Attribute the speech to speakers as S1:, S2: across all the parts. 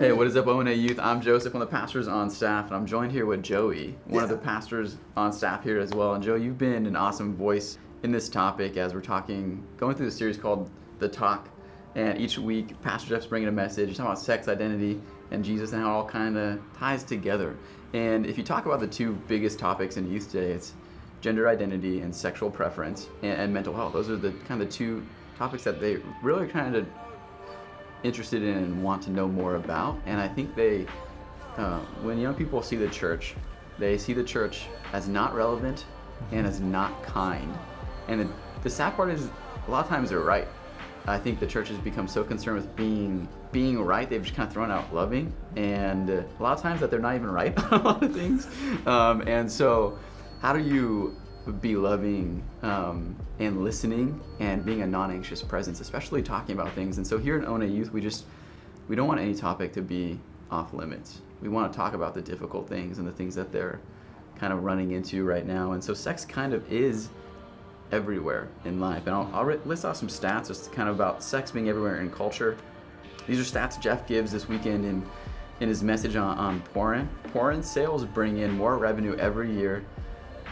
S1: Hey, what is up, ONE&ALL Youth? I'm Joseph, one of the pastors on staff, and I'm joined here with Joey, one of the pastors on staff here as well. And Joey, you've been an awesome voice in this topic as we're going through the series called The Talk. And each week, Pastor Jeff's bringing a message. He's talking about sex, identity, and Jesus, and how it all kind of ties together. And if you talk about the two biggest topics in youth today, it's gender identity and sexual preference and mental health. Those are the kind of the two topics that they really kind of interested in and want to know more about. And I think when young people see the church, they see the church as not relevant and as not kind. And the sad part is, a lot of times they're right. I think the church has become so concerned with being right, they've just kind of thrown out loving, and a lot of times that they're not even right on a lot of things. And so how do you be loving and listening and being a non-anxious presence, especially talking about things? And so here in ONE&ALL Youth, we don't want any topic to be off limits. We want to talk about the difficult things and the things that they're kind of running into right now. And so sex kind of is everywhere in life. And I'll list off some stats just kind of about sex being everywhere in culture. These are stats Jeff gives this weekend in his message on porn. Porn sales bring in more revenue every year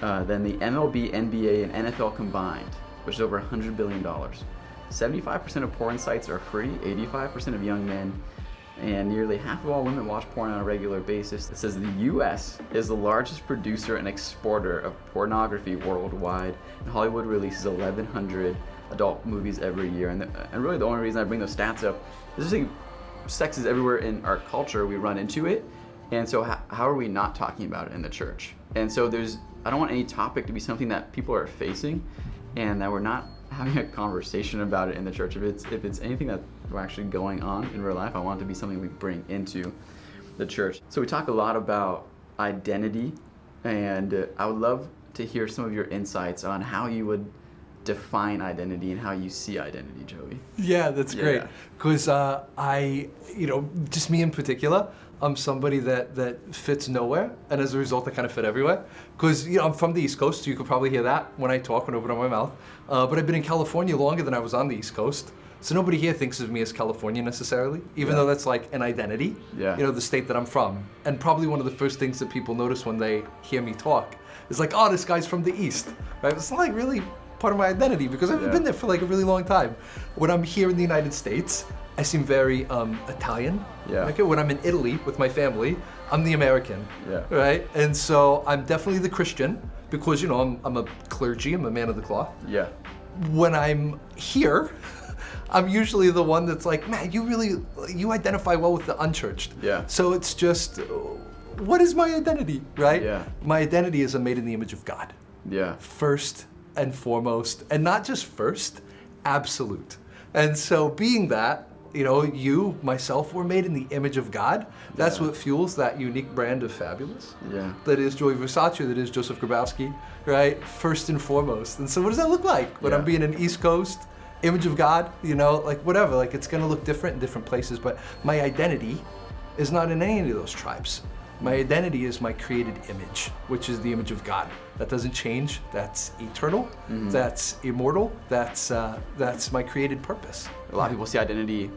S1: than the MLB, NBA, and NFL combined, which is over $100 billion. 75% of porn sites are free, 85% of young men, and nearly half of all women watch porn on a regular basis. It says the U.S. is the largest producer and exporter of pornography worldwide, and Hollywood releases 1,100 adult movies every year. And really the only reason I bring those stats up is just think sex is everywhere in our culture. We run into it, and so how are we not talking about it in the church? And so I don't want any topic to be something that people are facing and that we're not having a conversation about it in the church. If it's anything that we're actually going on in real life, I want it to be something we bring into the church. So we talk a lot about identity, and I would love to hear some of your insights on how you would define identity and how you see identity, Joey.
S2: Yeah, that's great. Because just me in particular, I'm somebody that fits nowhere, and as a result, I kind of fit everywhere. Because I'm from the East Coast, so you could probably hear that when I talk and open up my mouth. But I've been in California longer than I was on the East Coast, so nobody here thinks of me as Californian necessarily, even though that's like an identity.
S1: Yeah.
S2: The state that I'm from, and probably one of the first things that people notice when they hear me talk is like, oh, this guy's from the East, right? It's not like really part of my identity because I've been there for like a really long time. When I'm here in the United States, I seem very Italian.
S1: Yeah.
S2: Okay. When I'm in Italy with my family, I'm the American.
S1: Yeah.
S2: Right. And so I'm definitely the Christian because I'm a clergy. I'm a man of the cloth.
S1: Yeah.
S2: When I'm here, I'm usually the one that's like, man, you identify well with the unchurched.
S1: Yeah.
S2: So it's just, what is my identity, right?
S1: Yeah.
S2: My identity is I'm made in the image of God.
S1: Yeah.
S2: First and foremost, and not just first, absolute. And so being that, you, myself, we're made in the image of God. That's what fuels that unique brand of fabulous.
S1: Yeah.
S2: That is Joey Versace, that is Joseph Grabowski, right? First and foremost. And so what does that look like when I'm being an East Coast image of God, like whatever, like it's gonna look different in different places, but my identity is not in any of those tribes. My identity is my created image, which is the image of God. That doesn't change. That's eternal. Mm-hmm. That's immortal. That's my created purpose.
S1: A lot of people see identity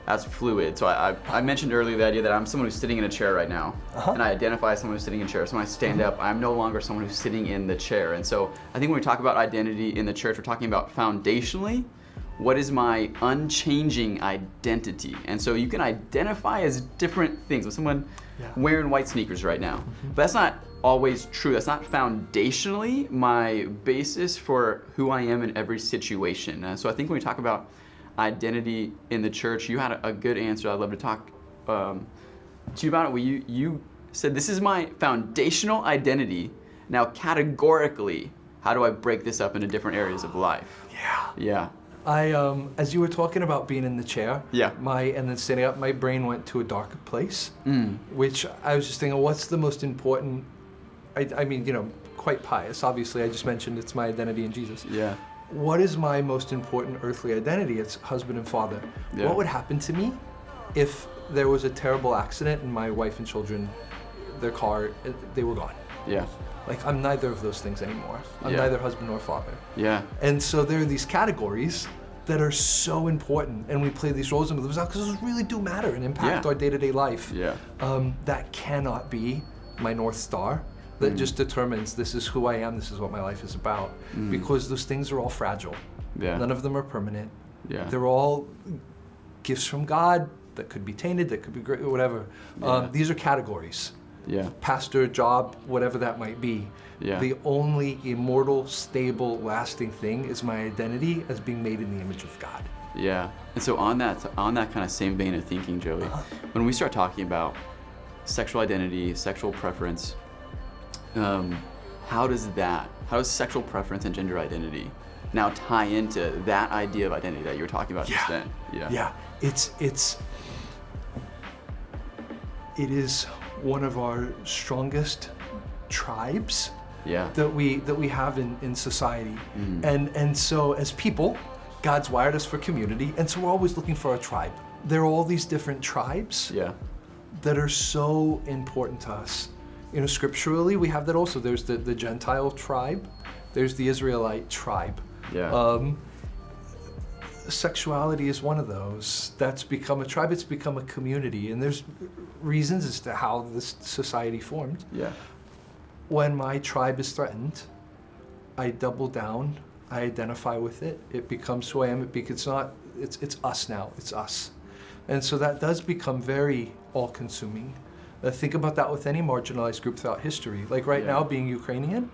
S1: as fluid. So I mentioned earlier the idea that I'm someone who's sitting in a chair right now, and I identify as someone who's sitting in a chair. So when I stand up, I'm no longer someone who's sitting in the chair. And so I think when we talk about identity in the church, we're talking about foundationally, what is my unchanging identity? And so you can identify as different things. With someone wearing white sneakers right now, but that's not always true. That's not foundationally my basis for who I am in every situation. So I think when we talk about identity in the church, you had a good answer. I'd love to talk to you about it. Where you said, this is my foundational identity. Now, categorically, how do I break this up into different areas of life? Yeah.
S2: As you were talking about being in the chair, and then standing up, my brain went to a darker place, which I was just thinking, what's the most important? I mean, quite pious. Obviously, I just mentioned it's my identity in Jesus.
S1: Yeah.
S2: What is my most important earthly identity? It's husband and father. Yeah. What would happen to me if there was a terrible accident and my wife and children, their car, they were gone?
S1: Yeah.
S2: Like, I'm neither of those things anymore. I'm neither husband nor father.
S1: Yeah.
S2: And so there are these categories that are so important, and we play these roles and live out because those really do matter and impact our day-to-day life.
S1: Yeah.
S2: That cannot be my North Star that just determines this is who I am, this is what my life is about, because those things are all fragile.
S1: Yeah.
S2: None of them are permanent.
S1: Yeah.
S2: They're all gifts from God that could be tainted, that could be great, whatever.
S1: Yeah.
S2: These are categories.
S1: Yeah.
S2: Pastor, job, whatever that might be.
S1: Yeah.
S2: The only immortal, stable, lasting thing is my identity as being made in the image of God.
S1: Yeah. And so on that kind of same vein of thinking, Joey, when we start talking about sexual identity, sexual preference, how does sexual preference and gender identity now tie into that idea of identity that you were talking about just then?
S2: Yeah. It is one of our strongest tribes that we have in society. And so as people, God's wired us for community, and so we're always looking for a tribe. There are all these different tribes that are so important to us. Scripturally, we have that also. There's the Gentile tribe, there's the Israelite tribe. Sexuality is one of those. That's become a tribe, it's become a community, and there's reasons as to how this society formed. When my tribe is threatened, I double down, I identify with it, it becomes who I am, it's us now, it's us. And so that does become very all-consuming. Think about that with any marginalized group throughout history. Like right now, being Ukrainian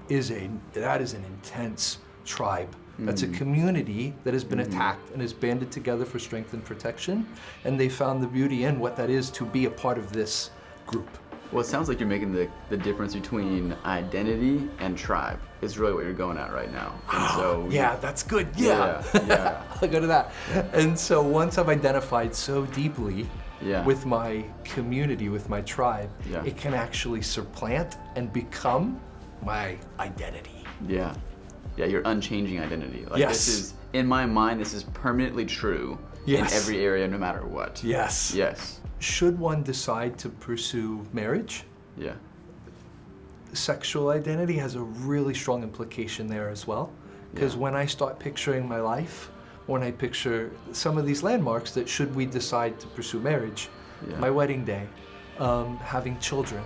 S2: that is an intense tribe. That's a community that has been attacked and is banded together for strength and protection, and they found the beauty in what that is to be a part of this group.
S1: Well, it sounds like you're making the difference between identity and tribe is really what you're going at right now. And so
S2: that's good.
S1: Yeah.
S2: I'll go to that. And so once I've identified so deeply with my community, with my tribe, it can actually supplant and become my identity.
S1: Yeah, your unchanging identity. Like this is, in my mind, this is permanently true in every area, no matter what.
S2: Yes. Should one decide to pursue marriage? Sexual identity has a really strong implication there as well. Because when I start picturing my life, when I picture some of these landmarks that should we decide to pursue marriage, my wedding day, having children,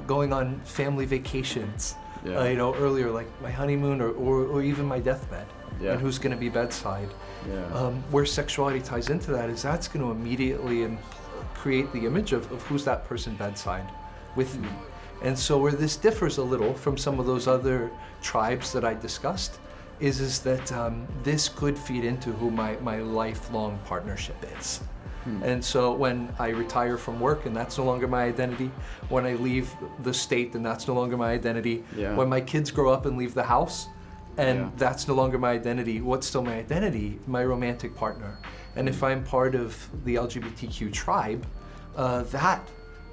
S2: going on family vacations, earlier, like my honeymoon or even my deathbed, and who's going to be bedside. Where sexuality ties into that is that's going to immediately create the image of who's that person bedside with me. And so where this differs a little from some of those other tribes that I discussed is that this could feed into who my lifelong partnership is. And so when I retire from work and that's no longer my identity, when I leave the state and that's no longer my identity, when my kids grow up and leave the house and that's no longer my identity, what's still my identity? My romantic partner. And if I'm part of the LGBTQ tribe, that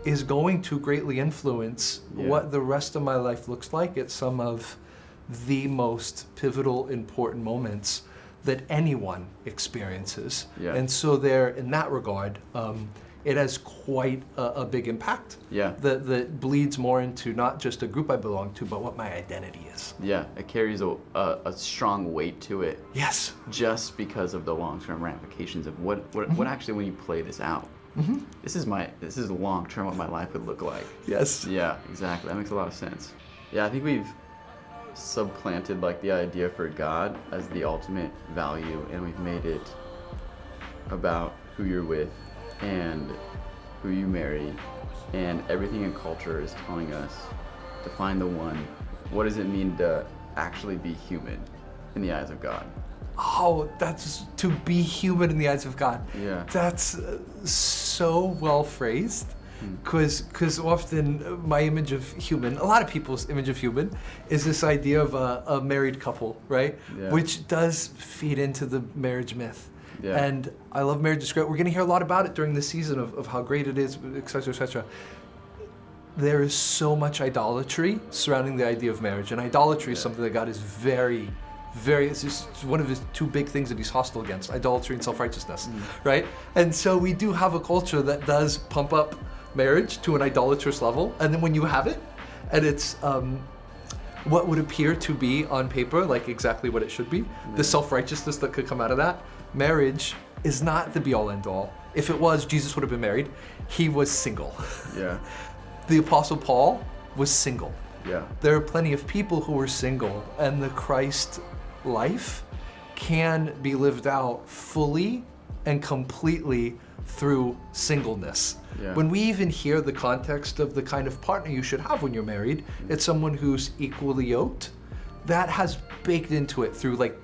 S2: is going to greatly influence what the rest of my life looks like at some of the most pivotal, important moments that anyone experiences. And so there, in that regard, it has quite a big impact that bleeds more into not just a group I belong to, but what my identity is.
S1: It carries a strong weight to it. Just because of the long-term ramifications of what actually, when you play this out, this is long-term what my life would look like. Yeah, exactly. That makes a lot of sense. I think we've supplanted like the idea for God as the ultimate value, and we've made it about who you're with and who you marry, and everything in culture is telling us to find the one. What does it mean to actually be human in the eyes of God?
S2: Oh, that's to be human in the eyes of God. That's so well phrased. Because often my image of human, a lot of people's image of human, is this idea of a married couple, right? Which does feed into the marriage myth. And I love marriage is great. We're going to hear a lot about it during this season of how great it is, et cetera, et cetera. There is so much idolatry surrounding the idea of marriage. And idolatry is something that God is very, it's just one of his two big things that he's hostile against, idolatry and self-righteousness, right? And so we do have a culture that does pump up marriage to an idolatrous level, and then when you have it, and it's what would appear to be on paper like exactly what it should be, the self-righteousness that could come out of that. Marriage is not the be-all end-all. If it was, Jesus would have been married. He was single.
S1: Yeah.
S2: The Apostle Paul was single.
S1: Yeah.
S2: There are plenty of people who are single, and the Christ life can be lived out fully and completely through singleness.
S1: Yeah.
S2: When we even hear the context of the kind of partner you should have when you're married, it's someone who's equally yoked. That has baked into it through like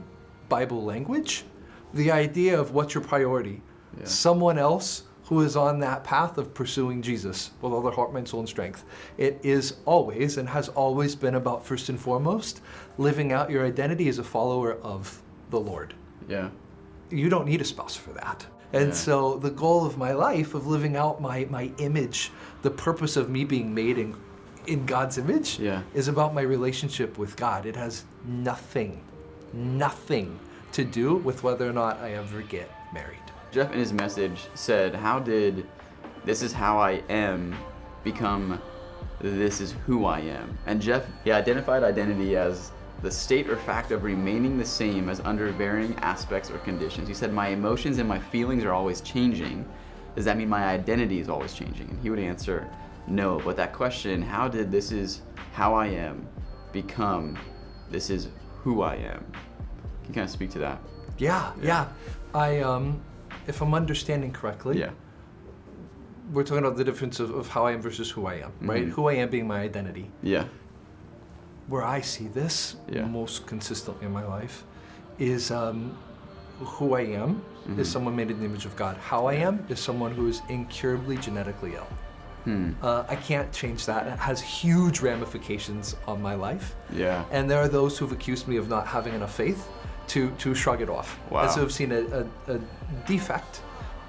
S2: Bible language, the idea of what's your priority.
S1: Yeah.
S2: Someone else who is on that path of pursuing Jesus with all their heart, mind, soul, and strength. It is always and has always been about, first and foremost, living out your identity as a follower of the Lord.
S1: Yeah.
S2: You don't need a spouse for that. And
S1: Yeah.
S2: so the goal of my life of living out my image, the purpose of me being made in God's image,
S1: Yeah.
S2: is about my relationship with God. It has nothing to do with whether or not I ever get married.
S1: Jeff in his message said, how did "this is how I am" become "this is who I am"? And Jeff, he identified identity as the state or fact of remaining the same as under varying aspects or conditions. He said, my emotions and my feelings are always changing. Does that mean my identity is always changing? And he would answer, no. But that question, how did "this is how I am" become "this is who I am"? Can you kind of speak to that?
S2: Yeah. If I'm understanding correctly,
S1: Yeah.
S2: we're talking about the difference of how I am versus who I am, right?
S1: Mhm.
S2: Who I am being my identity.
S1: Yeah.
S2: Where I see this
S1: Yeah.
S2: most consistently in my life is who I am is someone made in the image of God. How I am is someone who is incurably genetically ill. I can't change that. It has huge ramifications on my life.
S1: Yeah.
S2: And there are those who've accused me of not having enough faith to shrug it off.
S1: Wow.
S2: And so I've seen a defect,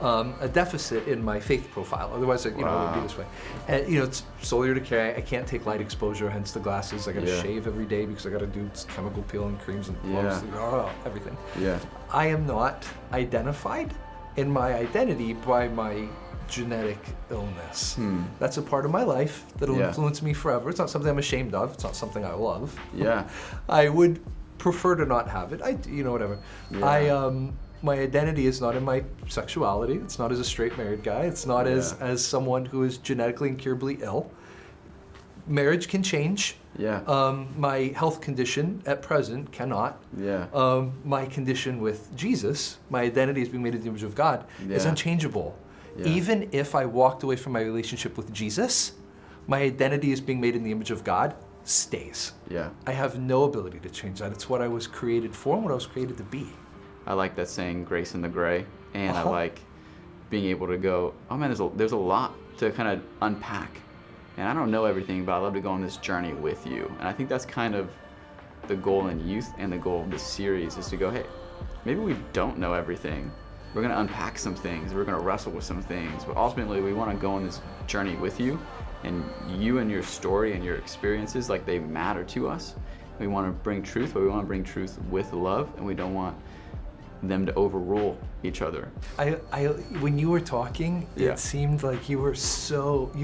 S2: a deficit in my faith profile. Otherwise, it would be this way. And it's solely to carry. I can't take light exposure, hence the glasses. I got to
S1: Yeah.
S2: shave every day because I got to do chemical peel and creams and gloves, everything.
S1: Yeah.
S2: I am not identified in my identity by my genetic illness. That's a part of my life that'll
S1: Yeah.
S2: influence me forever. It's not something I'm ashamed of. It's not something I love.
S1: Yeah.
S2: I would prefer to not have it. Whatever.
S1: Yeah.
S2: My identity is not in my sexuality. It's not as a straight married guy. It's not as someone who is genetically incurably ill. Marriage can change.
S1: Yeah.
S2: My health condition at present cannot.
S1: Yeah.
S2: My condition with Jesus, my identity as being made in the image of God, is
S1: Yeah.
S2: unchangeable.
S1: Yeah.
S2: Even if I walked away from my relationship with Jesus, my identity as being made in the image of God stays.
S1: Yeah.
S2: I have no ability to change that. It's what I was created for and what I was created to be.
S1: I like that saying, grace in the gray, and I
S2: Uh-huh.
S1: like being able to go, oh man, there's a lot to kind of unpack, and I don't know everything, but I love to go on this journey with you. And I think that's kind of the goal in youth and the goal of this series is to go, hey, maybe we don't know everything. We're gonna unpack some things. We're gonna wrestle with some things, but ultimately we want to go on this journey with you, and you and your story and your experiences, like, they matter to us. We want to bring truth, but we want to bring truth with love, and we don't want them to overrule each other.
S2: When you were talking,
S1: Yeah.
S2: it seemed like you were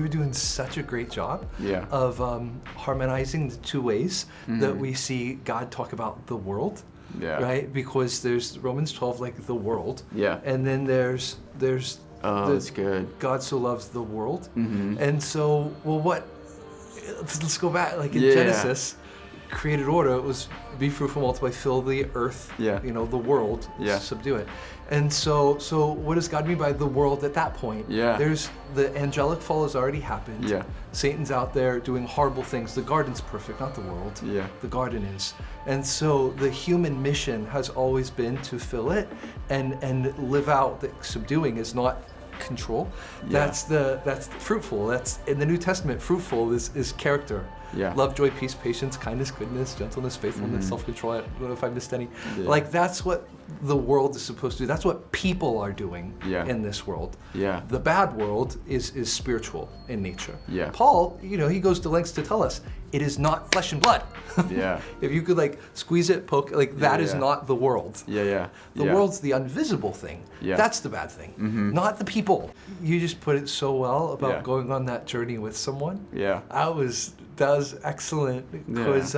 S2: doing such a great job
S1: Yeah.
S2: of harmonizing the two ways that we see God talk about the world.
S1: Yeah.
S2: Right? Because there's Romans 12, like the world.
S1: Yeah.
S2: And then there's
S1: Oh, that's good.
S2: God so loves the world.
S1: Mhm.
S2: And so, let's go back, like in
S1: Yeah.
S2: Genesis, created order, it was be fruitful, multiply, fill the earth,
S1: Yeah.
S2: the world,
S1: Yeah.
S2: subdue it. And so what does God mean by the world at that point?
S1: Yeah.
S2: There's the angelic fall has already happened.
S1: Yeah.
S2: Satan's out there doing horrible things. The garden's perfect, not the world.
S1: Yeah.
S2: The garden is. And so the human mission has always been to fill it and live out. The subduing is not control.
S1: Yeah.
S2: That's fruitful. That's in the New Testament. Fruitful is character.
S1: Yeah.
S2: Love, joy, peace, patience, kindness, goodness, gentleness, faithfulness, self-control. I don't know if I missed any.
S1: Yeah.
S2: Like, that's what the world is supposed to do. That's what people are doing
S1: Yeah.
S2: in this world.
S1: Yeah.
S2: The bad world is spiritual in nature.
S1: Yeah.
S2: Paul, he goes to lengths to tell us it is not flesh and blood.
S1: Yeah.
S2: If you could squeeze it, poke, that is
S1: Yeah.
S2: not the world.
S1: Yeah.
S2: The
S1: Yeah.
S2: world's the invisible thing.
S1: Yeah.
S2: That's the bad thing, not the people. You just put it so well about
S1: Yeah.
S2: going on that journey with someone.
S1: Yeah.
S2: I was That was excellent. Because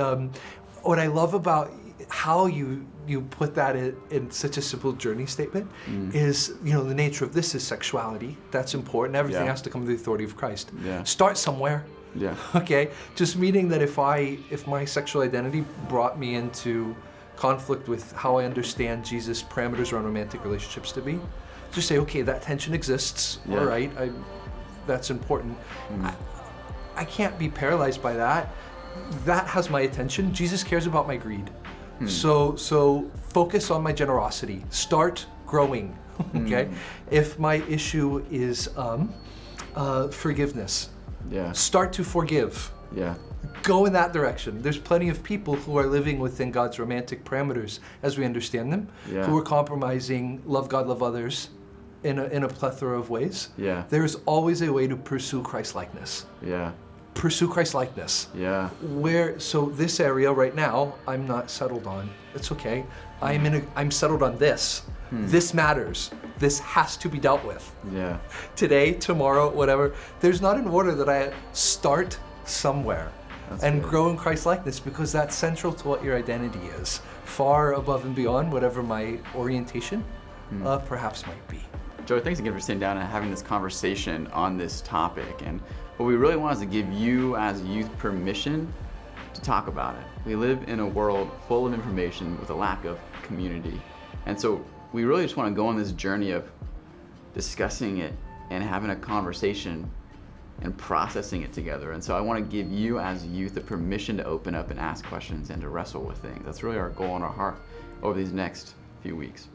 S2: what I love about how you put that in such a simple journey statement is, the nature of this is sexuality. That's important. Everything has to come to the authority of Christ.
S1: Yeah.
S2: Start somewhere.
S1: Yeah.
S2: Okay? Just meaning that if my sexual identity brought me into conflict with how I understand Jesus' parameters around romantic relationships to be, just say, okay, that tension exists.
S1: Yeah.
S2: All right, that's important. I can't be paralyzed by that. That has my attention. Jesus cares about my greed. So focus on my generosity. Start growing. Okay? If my issue is forgiveness, start to forgive.
S1: Yeah.
S2: Go in that direction. There's plenty of people who are living within God's romantic parameters as we understand them, who are compromising love God, love others in a plethora of ways.
S1: Yeah.
S2: There's always a way to pursue Christ-likeness.
S1: Yeah.
S2: Pursue Christ-likeness.
S1: Yeah.
S2: So this area right now, I'm not settled on. It's okay. I'm settled on this. This matters. This has to be dealt with.
S1: Yeah.
S2: Today, tomorrow, whatever. There's not an order that I start somewhere and grow in Christ-likeness, because that's central to what your identity is, far above and beyond whatever my orientation perhaps might be.
S1: Joey, thanks again for sitting down and having this conversation on this topic. And what we really want is to give you as youth permission to talk about it. We live in a world full of information with a lack of community. And so we really just want to go on this journey of discussing it and having a conversation and processing it together. And so I want to give you as youth the permission to open up and ask questions and to wrestle with things. That's really our goal and our heart over these next few weeks.